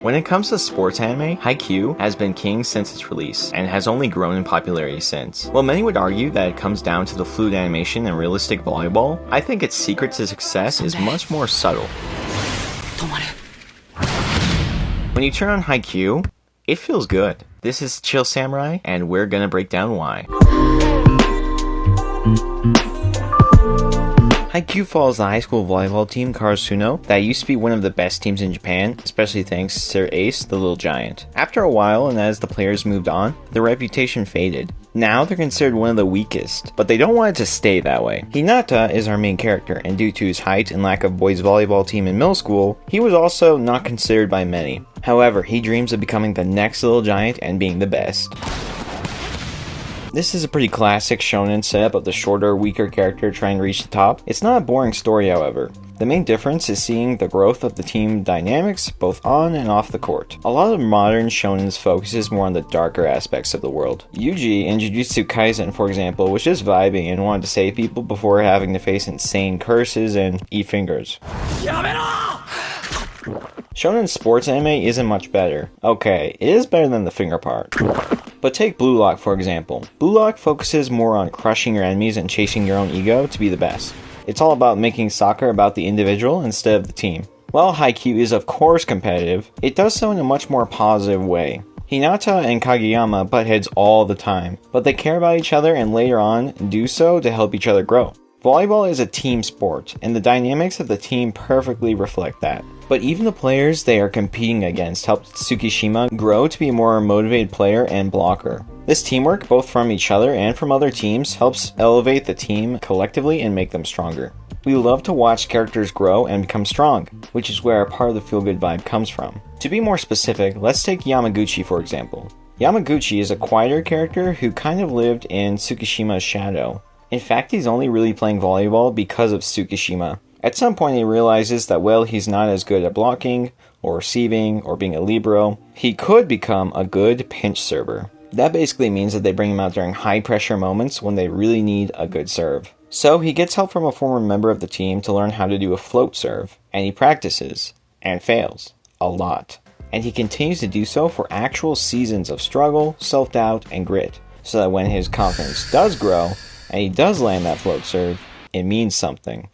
When it comes to sports anime, Haikyuu has been king since its release, and has only grown in popularity since. While many would argue that it comes down to the fluid animation and realistic volleyball, I think its secret to success is much more subtle. When you turn on Haikyuu, it feels good. This is Chill Samurai, and we're gonna break down why. Haikyuu follows the high school volleyball team Karasuno that used to be one of the best teams in Japan, especially thanks to their ace, the Little Giant. After a while, and as the players moved on, their reputation faded. Now they're considered one of the weakest, but they don't want it to stay that way. Hinata is our main character, and due to his height and lack of boys volleyball team in middle school, he was also not considered by many. However, he dreams of becoming the next Little Giant and being the best. This is a pretty classic shonen setup of the shorter, weaker character trying to reach the top. It's not a boring story, however. The main difference is seeing the growth of the team dynamics, both on and off the court. A lot of modern shonens focuses more on the darker aspects of the world. Yuji in Jujutsu Kaisen, for example, was just vibing and wanted to save people before having to face insane curses and eat fingers. Shonen sports anime isn't much better. Okay, it is better than the finger part. But take Blue Lock for example. Blue Lock focuses more on crushing your enemies and chasing your own ego to be the best. It's all about making soccer about the individual instead of the team. While Haikyuu is of course competitive, it does so in a much more positive way. Hinata and Kageyama butt heads all the time, but they care about each other and later on do so to help each other grow. Volleyball is a team sport, and the dynamics of the team perfectly reflect that. But even the players they are competing against helped Tsukishima grow to be a more motivated player and blocker. This teamwork, both from each other and from other teams, helps elevate the team collectively and make them stronger. We love to watch characters grow and become strong, which is where a part of the feel-good vibe comes from. To be more specific, let's take Yamaguchi for example. Yamaguchi is a quieter character who kind of lived in Tsukishima's shadow. In fact, he's only really playing volleyball because of Tsukishima. At some point he realizes that while he's not as good at blocking, or receiving, or being a libero, he could become a good pinch server. That basically means that they bring him out during high pressure moments when they really need a good serve. So he gets help from a former member of the team to learn how to do a float serve, and he practices, and fails, a lot. And he continues to do so for actual seasons of struggle, self-doubt, and grit, so that when his confidence does grow, and he does land that float serve, it means something.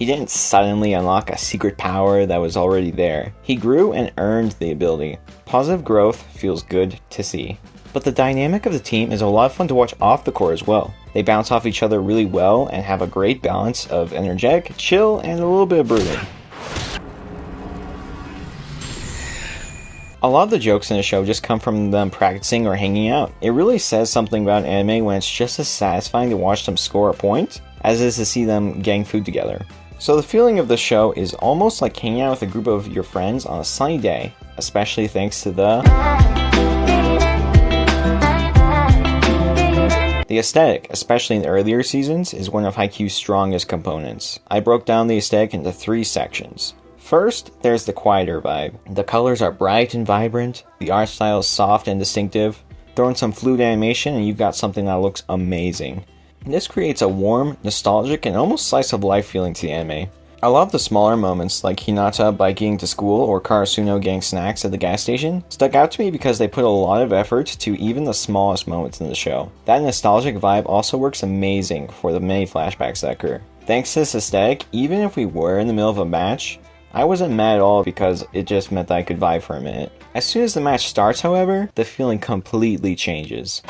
He didn't suddenly unlock a secret power that was already there. He grew and earned the ability. Positive growth feels good to see. But the dynamic of the team is a lot of fun to watch off the court as well. They bounce off each other really well and have a great balance of energetic, chill, and a little bit of brooding. A lot of the jokes in the show just come from them practicing or hanging out. It really says something about anime when it's just as satisfying to watch them score a point as it is to see them getting food together. So the feeling of the show is almost like hanging out with a group of your friends on a sunny day, especially thanks to the aesthetic, especially in the earlier seasons, is one of Haikyuu's strongest components. I broke down the aesthetic into 3 sections. First, there's the quieter vibe. The colors are bright and vibrant, the art style is soft and distinctive. Throw in some fluid animation and you've got something that looks amazing. This creates a warm, nostalgic, and almost slice-of-life feeling to the anime. I love the smaller moments, like Hinata biking to school or Karasuno getting snacks at the gas station, stuck out to me because they put a lot of effort to even the smallest moments in the show. That nostalgic vibe also works amazing for the many flashbacks that occur. Thanks to this aesthetic, even if we were in the middle of a match, I wasn't mad at all because it just meant that I could vibe for a minute. As soon as the match starts, however, the feeling completely changes.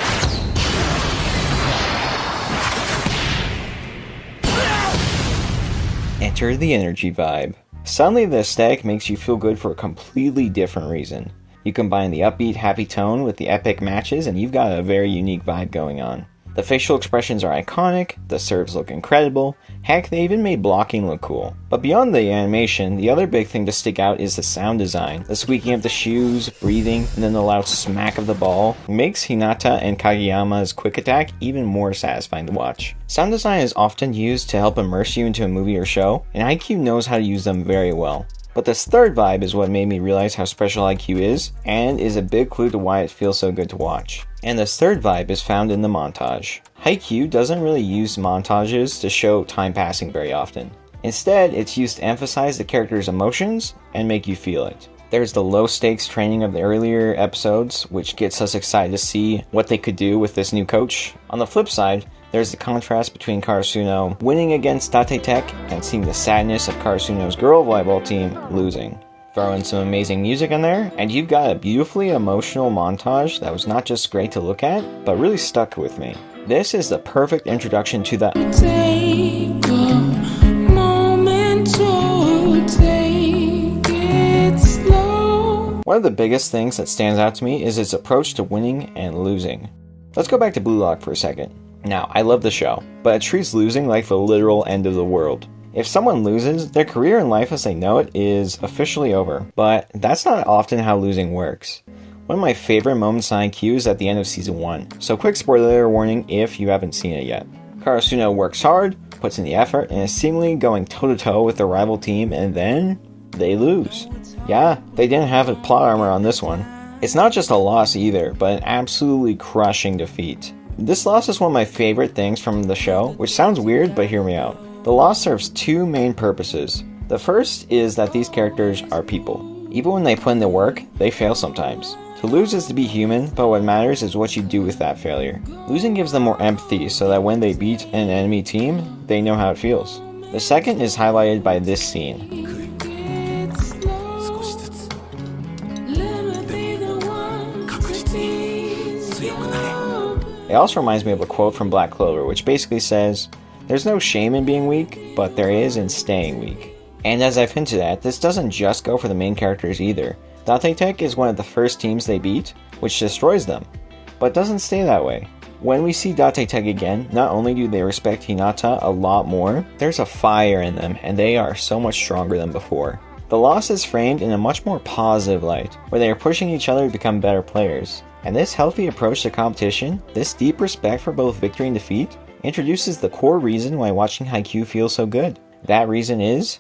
Enter the energy vibe. Suddenly the aesthetic makes you feel good for a completely different reason. You combine the upbeat, happy tone with the epic matches and you've got a very unique vibe going on. The facial expressions are iconic, the serves look incredible, heck they even made blocking look cool. But beyond the animation, the other big thing to stick out is the sound design. The squeaking of the shoes, breathing, and then the loud smack of the ball makes Hinata and Kageyama's quick attack even more satisfying to watch. Sound design is often used to help immerse you into a movie or show, and Haikyuu knows how to use them very well. But this third vibe is what made me realize how special Haikyuu is, and is a big clue to why it feels so good to watch. And this third vibe is found in the montage. Haikyuu doesn't really use montages to show time passing very often. Instead, it's used to emphasize the character's emotions and make you feel it. There's the low stakes training of the earlier episodes, which gets us excited to see what they could do with this new coach. On the flip side, there's the contrast between Karasuno winning against Date Tech and seeing the sadness of Karasuno's girl volleyball team losing. Throw in some amazing music in there, and you've got a beautifully emotional montage that was not just great to look at, but really stuck with me. This is the perfect introduction to the One of the biggest things that stands out to me is its approach to winning and losing. Let's go back to Blue Lock for a second. Now, I love the show, but it treats losing like the literal end of the world. If someone loses, their career in life as they know it is officially over, but that's not often how losing works. One of my favorite moments in Haikyuu is at the end of Season 1, so quick spoiler warning if you haven't seen it yet. Karasuno works hard, puts in the effort, and is seemingly going toe-to-toe with the rival team, and then they lose. Yeah, they didn't have a plot armor on this one. It's not just a loss either, but an absolutely crushing defeat. This loss is one of my favorite things from the show, which sounds weird, but hear me out. The loss serves two main purposes. The first is that these characters are people. Even when they put in the work, they fail sometimes. To lose is to be human, but what matters is what you do with that failure. Losing gives them more empathy so that when they beat an enemy team, they know how it feels. The second is highlighted by this scene. It also reminds me of a quote from Black Clover, which basically says, "There's no shame in being weak, but there is in staying weak." And as I've hinted at, this doesn't just go for the main characters either. Date Tech is one of the first teams they beat, which destroys them, but doesn't stay that way. When we see Date Tech again, not only do they respect Hinata a lot more, there's a fire in them, and they are so much stronger than before. The loss is framed in a much more positive light, where they are pushing each other to become better players. And this healthy approach to competition, this deep respect for both victory and defeat, introduces the core reason why watching Haikyuu feels so good. That reason is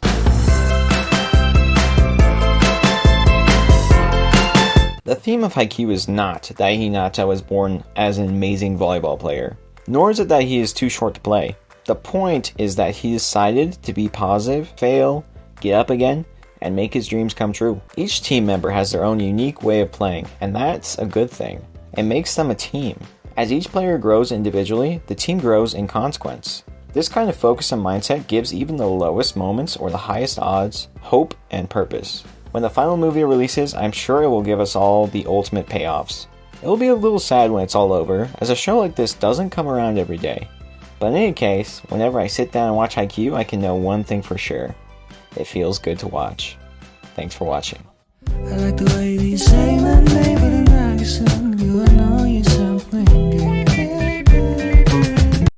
the theme of Haikyuu is not that Hinata was born as an amazing volleyball player, nor is it that he is too short to play. The point is that he decided to be positive, fail, get up again, and make his dreams come true. Each team member has their own unique way of playing, and that's a good thing. It makes them a team. As each player grows individually, the team grows in consequence. This kind of focus and mindset gives even the lowest moments or the highest odds hope and purpose. When the final movie releases, I'm sure it will give us all the ultimate payoffs. It will be a little sad when it's all over, as a show like this doesn't come around every day. But in any case, whenever I sit down and watch Haikyuu, I can know one thing for sure. It feels good to watch. Thanks for watching. I like the way these